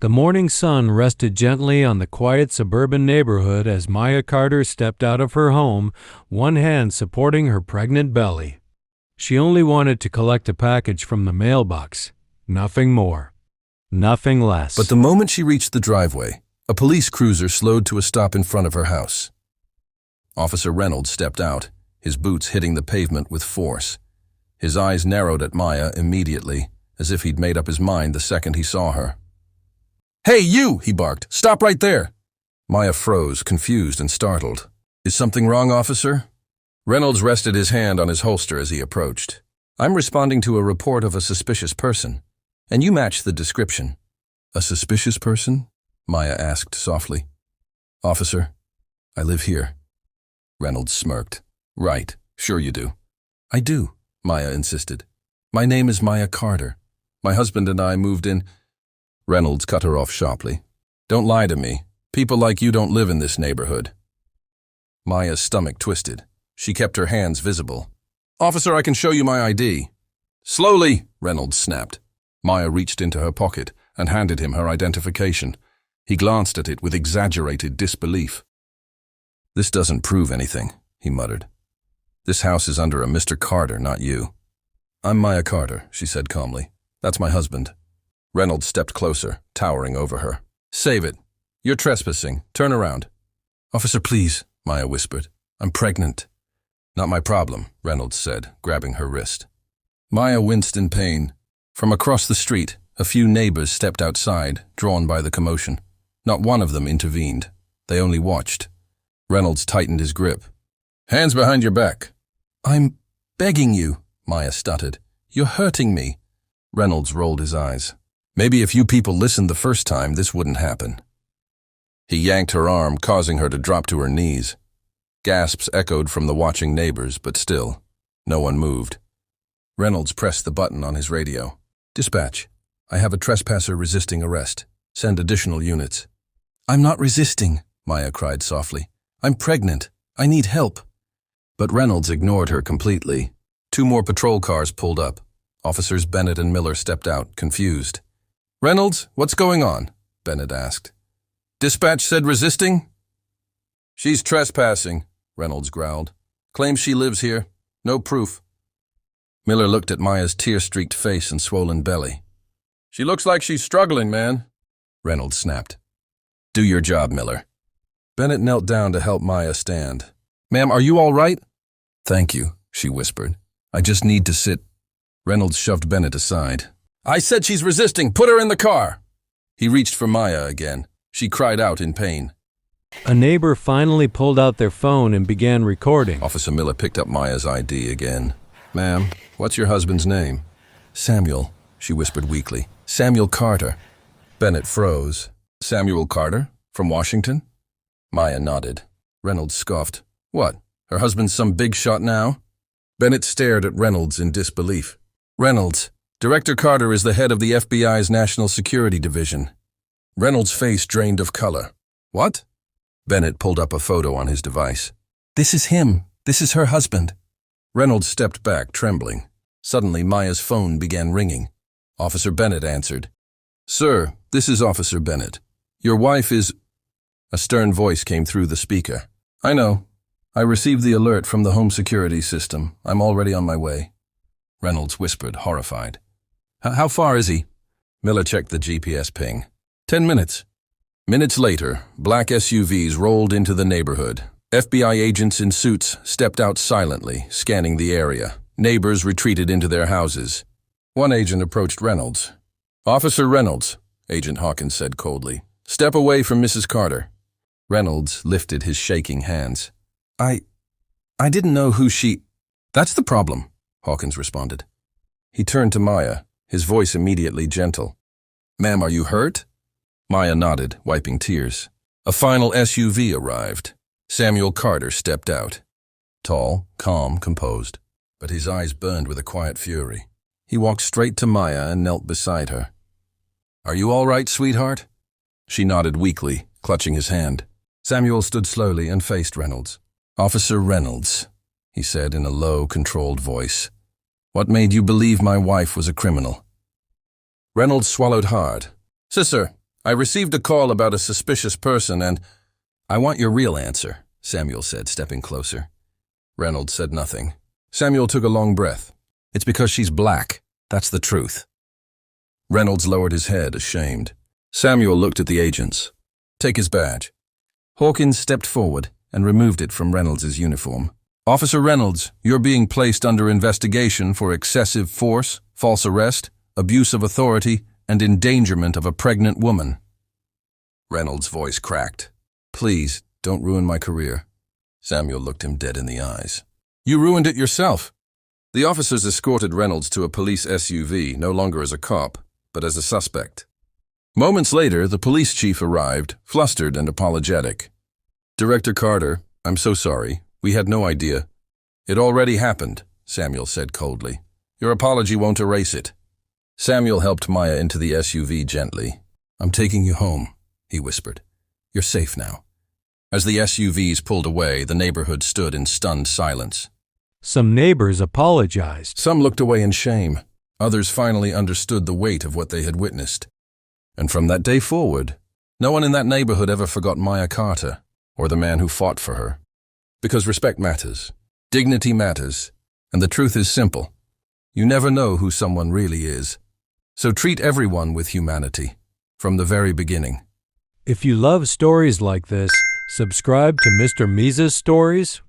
The morning sun rested gently on the quiet suburban neighborhood as Miezah Carter stepped out of her home, one hand supporting her pregnant belly. She only wanted to collect a package from the mailbox. Nothing more. Nothing less. But the moment she reached the driveway, a police cruiser slowed to a stop in front of her house. Officer Reynolds stepped out, his boots hitting the pavement with force. His eyes narrowed at Miezah immediately, as if he'd made up his mind the second he saw her. "Hey, you!" he barked. "Stop right there!" Miezah froze, confused and startled. "Is something wrong, officer?" Reynolds rested his hand on his holster as he approached. "I'm responding to a report of a suspicious person, and you match the description." "A suspicious person?" Miezah asked softly. "Officer, I live here." Reynolds smirked. "Right, sure you do." "I do," Miezah insisted. "My name is Miezah Carter. My husband and I moved in—" Reynolds cut her off sharply. "Don't lie to me. People like you don't live in this neighborhood." Miezah's stomach twisted. She kept her hands visible. "Officer, I can show you my ID." "Slowly," Reynolds snapped. Miezah reached into her pocket and handed him her identification. He glanced at it with exaggerated disbelief. "This doesn't prove anything," he muttered. "This house is under a Mr. Carter, not you." "I'm Miezah Carter," she said calmly. "That's my husband." Reynolds stepped closer, towering over her. "Save it. You're trespassing. Turn around." "Officer, please," Miezah whispered. "I'm pregnant." "Not my problem," Reynolds said, grabbing her wrist. Miezah winced in pain. From across the street, a few neighbors stepped outside, drawn by the commotion. Not one of them intervened. They only watched. Reynolds tightened his grip. "Hands behind your back." "I'm begging you," Miezah stuttered. "You're hurting me." Reynolds rolled his eyes. "Maybe if you people listened the first time, this wouldn't happen." He yanked her arm, causing her to drop to her knees. Gasps echoed from the watching neighbors, but still, no one moved. Reynolds pressed the button on his radio. "Dispatch, I have a trespasser resisting arrest. Send additional units." "I'm not resisting," Miezah cried softly. "I'm pregnant. I need help." But Reynolds ignored her completely. 2 more patrol cars pulled up. Officers Bennett and Miller stepped out, confused. "Reynolds, what's going on?" Bennett asked. "Dispatch said resisting?" "She's trespassing," Reynolds growled. "Claims she lives here. No proof." Miller looked at Miezah's tear-streaked face and swollen belly. "She looks like she's struggling, man," Reynolds snapped. "Do your job, Miller." Bennett knelt down to help Miezah stand. "Ma'am, are you all right?" "Thank you," she whispered. "I just need to sit." Reynolds shoved Bennett aside. "I said she's resisting. Put her in the car." He reached for Miezah again. She cried out in pain. A neighbor finally pulled out their phone and began recording. Officer Miller picked up Miezah's ID again. "Ma'am, what's your husband's name?" "Samuel," she whispered weakly. "Samuel Carter." Bennett froze. "Samuel Carter? From Washington?" Miezah nodded. Reynolds scoffed. "What, her husband's some big shot now?" Bennett stared at Reynolds in disbelief. "Reynolds, Director Carter is the head of the FBI's National Security Division." Reynolds' face drained of color. "What?" Bennett pulled up a photo on his device. "This is him. This is her husband." Reynolds stepped back, trembling. Suddenly, Miezah's phone began ringing. Officer Bennett answered. "Sir, this is Officer Bennett. Your wife is—" A stern voice came through the speaker. "I know. I received the alert from the home security system. I'm already on my way." Reynolds whispered, horrified. How far is he?" Miller checked the GPS ping. 10 minutes. Minutes later, black SUVs rolled into the neighborhood. FBI agents in suits stepped out silently, scanning the area. Neighbors retreated into their houses. One agent approached Reynolds. "Officer Reynolds," Agent Hawkins said coldly. "Step away from Mrs. Carter." Reynolds lifted his shaking hands. I didn't know who she—" "That's the problem," Hawkins responded. He turned to Miezah, his voice immediately gentle. "Ma'am, are you hurt?" Miezah nodded, wiping tears. A final SUV arrived. Samuel Carter stepped out. Tall, calm, composed, but his eyes burned with a quiet fury. He walked straight to Miezah and knelt beside her. "Are you all right, sweetheart?" She nodded weakly, clutching his hand. Samuel stood slowly and faced Reynolds. "Officer Reynolds," he said in a low, controlled voice. "What made you believe my wife was a criminal?" Reynolds swallowed hard. "Sister, I received a call about a suspicious person and— I want your real answer, Samuel said, stepping closer. Reynolds said nothing. Samuel took a long breath. It's because she's black. That's the truth. Reynolds lowered his head, ashamed. Samuel looked at the agents. Take his badge. Hawkins stepped forward and removed it from Reynolds' uniform. Officer Reynolds, you're being placed under investigation for excessive force, false arrest, abuse of authority, and endangerment of a pregnant woman. Reynolds' voice cracked. Please, don't ruin my career. Samuel looked him dead in the eyes. You ruined it yourself. The officers escorted Reynolds to a police SUV, no longer as a cop, but as a suspect. Moments later, the police chief arrived, flustered and apologetic. Director Carter, I'm so sorry. We had no idea. It already happened, Samuel said coldly. Your apology won't erase it. Samuel helped Maya into the SUV gently. I'm taking you home, he whispered. You're safe now. As the SUVs pulled away, the neighborhood stood in stunned silence. Some neighbors apologized. Some looked away in shame. Others finally understood the weight of what they had witnessed. And from that day forward, no one in that neighborhood ever forgot Maya Carter or the man who fought for her. Because respect matters, dignity matters, and the truth is simple. You never know who someone really is. So treat everyone with humanity, from the very beginning. If you love stories like this, subscribe to Mr. Miezah's Stories